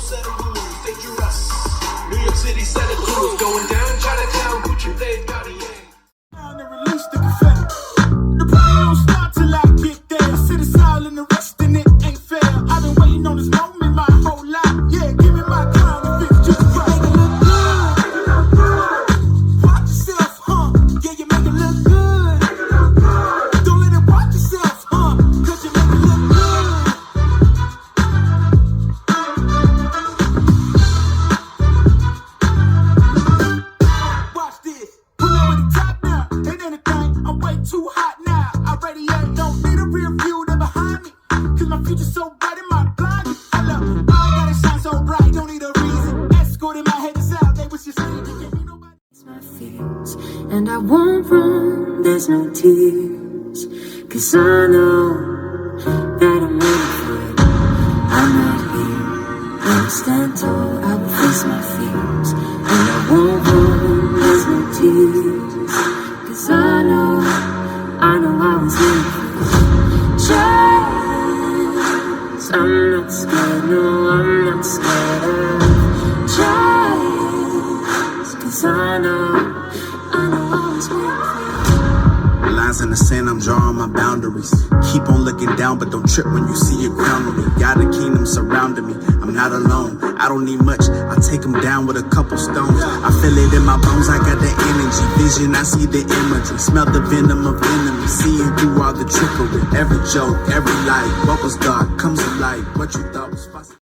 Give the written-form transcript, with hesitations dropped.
set of rules, dangerous. New York City set of rules, going down Chinatown, Gucci blade, Cartier. Release the confetti. The party don't start till I get there. City silent, the rest in it ain't fair. I've been waiting on this moment my whole life. Yeah, give me my crown if it's just right. Make it look good. Watch yourself, huh? Yeah, you make it look good. Don't let it watch yourself, huh? Cause you make it look good. Watch this. Pull over the top now. Ain't anything. I'm way too hot now. I radiate. Don't need a rear view. They're behind me. Cause my future's so bright in my blind. I love. I gotta shine so bright. Don't need a reason. Escorting my head is out. They was just leaving. Can't be nobody. My fears, and I won't run, there's no tears, cause I know that I'm ready for it. I'm not here, I'll stand tall, I will face my fears, and I won't run, there's no tears, cause I know I was ready for it. Chance, I'm not scared, no, I'm not scared of chance, cause I know I was ready for it. Lines in the sand, I'm drawing my boundaries. Keep on looking down, but don't trip when you see a crown on me. Got a kingdom surrounding me, I'm not alone. I don't need much, I take them down with a couple stones. I feel it in my bones, I got the energy. Vision, I see the imagery. Smell the venom of enemies, seeing through all the trickery. Every joke, every lie, what was dark comes to light. What you thought was possible.